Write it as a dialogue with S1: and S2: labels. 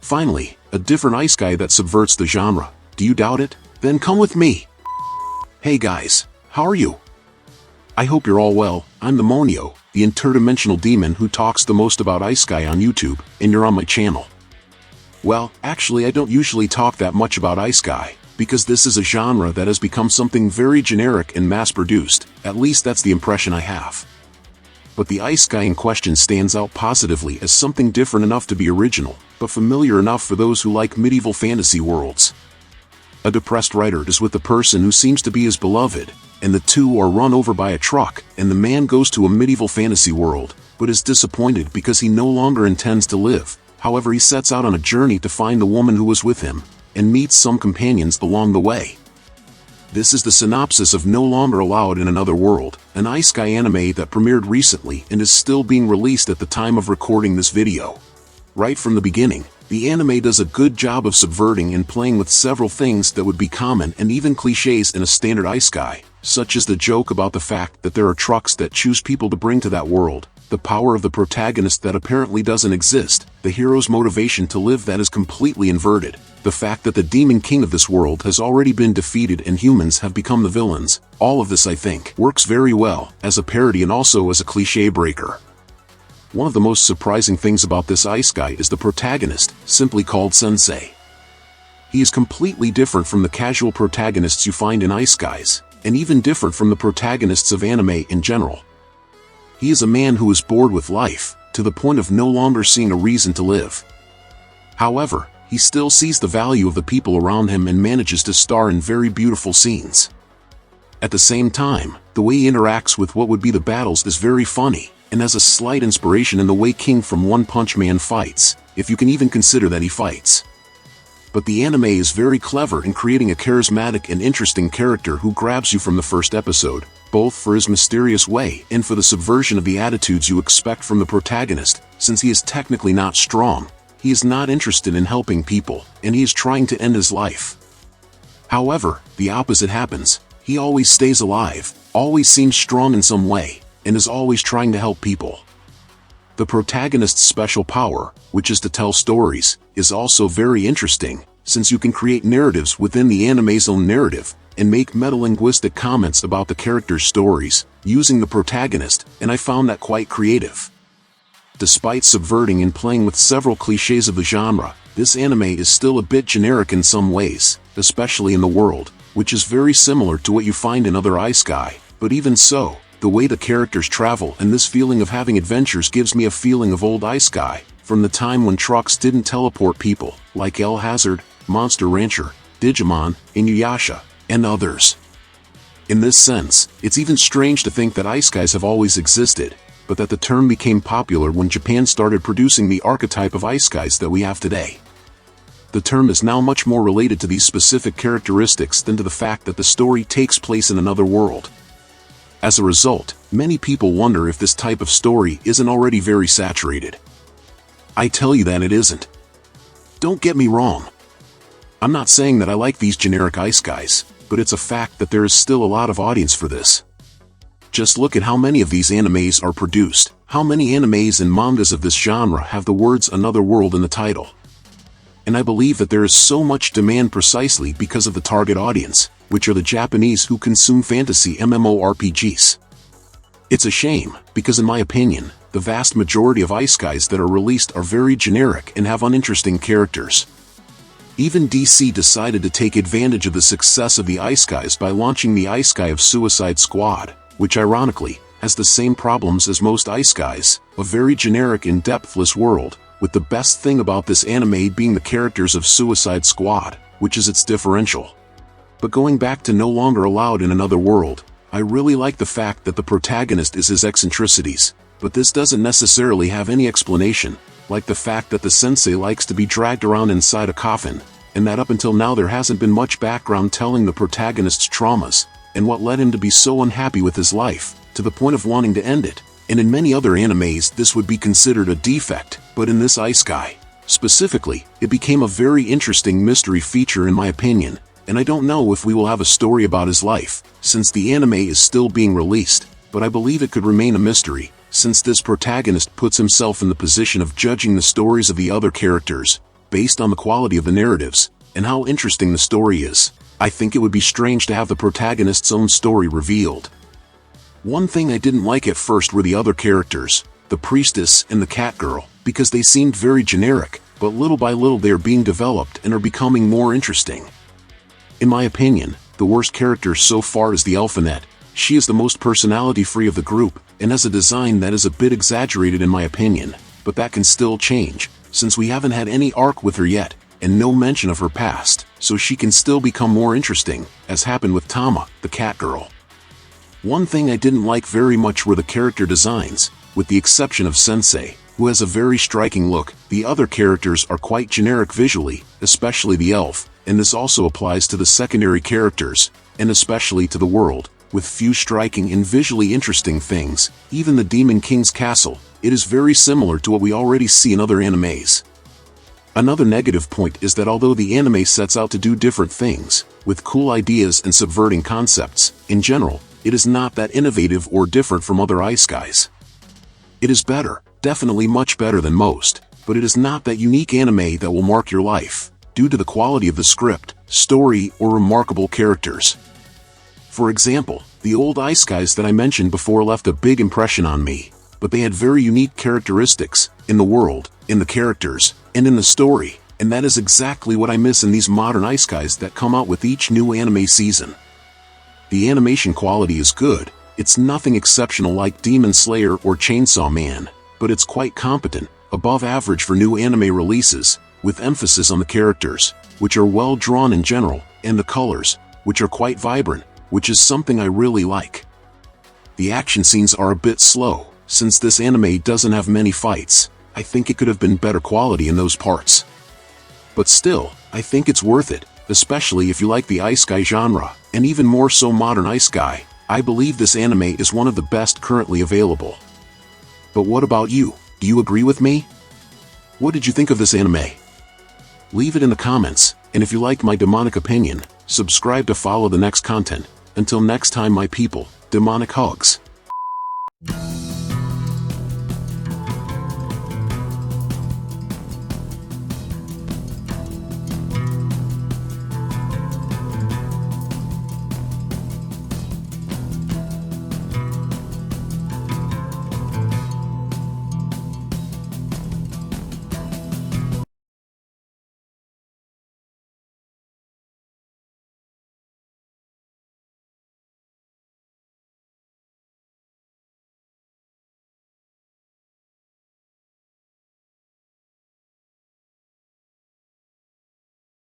S1: Finally, a different isekai that subverts the genre. Do you doubt it? Then come with me! Hey guys, how are you? I hope you're all well. I'm the Monio, the interdimensional demon who talks the most about isekai on YouTube, and you're on my channel. Well, actually I don't usually talk that much about isekai, because this is a genre that has become something very generic and mass-produced, at least that's the impression I have. But the isekai in question stands out positively as something different enough to be original, but familiar enough for those who like medieval fantasy worlds. A depressed writer is with the person who seems to be his beloved, and the two are run over by a truck, and the man goes to a medieval fantasy world, but is disappointed because he no longer intends to live. However, he sets out on a journey to find the woman who was with him, and meets some companions along the way. This is the synopsis of No Longer Allowed in Another World, an isekai anime that premiered recently and is still being released at the time of recording this video. Right from the beginning, the anime does a good job of subverting and playing with several things that would be common and even cliches in a standard isekai, such as the joke about the fact that there are trucks that choose people to bring to that world, the power of the protagonist that apparently doesn't exist, the hero's motivation to live that is completely inverted, the fact that the demon king of this world has already been defeated and humans have become the villains. All of this, I think, works very well as a parody and also as a cliché breaker. One of the most surprising things about this isekai is the protagonist, simply called Sensei. He is completely different from the casual protagonists you find in isekais, and even different from the protagonists of anime in general. He is a man who is bored with life, to the point of no longer seeing a reason to live. However, he still sees the value of the people around him and manages to star in very beautiful scenes. At the same time, the way he interacts with what would be the battles is very funny, and has a slight inspiration in the way King from One Punch Man fights, if you can even consider that he fights. But the anime is very clever in creating a charismatic and interesting character who grabs you from the first episode, both for his mysterious way and for the subversion of the attitudes you expect from the protagonist. Since he is technically not strong, he is not interested in helping people, and he is trying to end his life. However, the opposite happens. He always stays alive, always seems strong in some way, and is always trying to help people. The protagonist's special power, which is to tell stories, is also very interesting, since you can create narratives within the anime's own narrative, and make metalinguistic comments about the character's stories, using the protagonist, and I found that quite creative. Despite subverting and playing with several cliches of the genre, this anime is still a bit generic in some ways, especially in the world, which is very similar to what you find in other isekai, but even so, the way the characters travel and this feeling of having adventures gives me a feeling of old isekai, from the time when trucks didn't teleport people, like El Hazard, Monster Rancher, Digimon, Inuyasha, and others. In this sense, it's even strange to think that isekais have always existed, but that the term became popular when Japan started producing the archetype of isekais that we have today. The term is now much more related to these specific characteristics than to the fact that the story takes place in another world. As a result, many people wonder if this type of story isn't already very saturated. I tell you that it isn't. Don't get me wrong. I'm not saying that I like these generic isekais, but it's a fact that there is still a lot of audience for this. Just look at how many of these animes are produced. How many animes and mangas of this genre have the words "another world" in the title? And I believe that there is so much demand precisely because of the target audience, which are the Japanese who consume fantasy MMORPGs. It's a shame, because in my opinion, the vast majority of isekais that are released are very generic and have uninteresting characters. Even DC decided to take advantage of the success of the isekais by launching the isekai of Suicide Squad, which ironically, has the same problems as most isekais, a very generic and depthless world, with the best thing about this anime being the characters of Suicide Squad, which is its differential. But going back to No Longer Allowed in Another World, I really like the fact that the protagonist is his eccentricities, but this doesn't necessarily have any explanation, like the fact that the sensei likes to be dragged around inside a coffin, and that up until now there hasn't been much background telling the protagonist's traumas, and what led him to be so unhappy with his life, to the point of wanting to end it. And in many other animes this would be considered a defect, but in this isekai, specifically, it became a very interesting mystery feature in my opinion, and I don't know if we will have a story about his life, since the anime is still being released, but I believe it could remain a mystery, since this protagonist puts himself in the position of judging the stories of the other characters, based on the quality of the narratives, and how interesting the story is. I think it would be strange to have the protagonist's own story revealed. One thing I didn't like at first were the other characters, the priestess and the cat girl, because they seemed very generic, but little by little they are being developed and are becoming more interesting. In my opinion, the worst character so far is the Elfinet. She is the most personality-free of the group, and has a design that is a bit exaggerated in my opinion, but that can still change, since we haven't had any arc with her yet, and no mention of her past, so she can still become more interesting, as happened with Tama, the cat girl. One thing I didn't like very much were the character designs, with the exception of Sensei, who has a very striking look. The other characters are quite generic visually, especially the elf, and this also applies to the secondary characters, and especially to the world, with few striking and visually interesting things. Even the Demon King's castle, it is very similar to what we already see in other animes. Another negative point is that although the anime sets out to do different things, with cool ideas and subverting concepts, in general, it is not that innovative or different from other isekais. It is better, definitely much better than most, but it is not that unique anime that will mark your life, due to the quality of the script, story, or remarkable characters. For example, the old isekais that I mentioned before left a big impression on me, but they had very unique characteristics, in the world, in the characters, and in the story, and that is exactly what I miss in these modern isekais that come out with each new anime season. The animation quality is good, it's nothing exceptional like Demon Slayer or Chainsaw Man, but it's quite competent, above average for new anime releases, with emphasis on the characters, which are well drawn in general, and the colors, which are quite vibrant, which is something I really like. The action scenes are a bit slow, since this anime doesn't have many fights. I think it could have been better quality in those parts. But still, I think it's worth it, especially if you like the isekai genre, and even more so modern isekai. I believe this anime is one of the best currently available. But what about you? Do you agree with me? What did you think of this anime? Leave it in the comments, and if you like my demonic opinion, subscribe to follow the next content. Until next time my people, demonic hugs.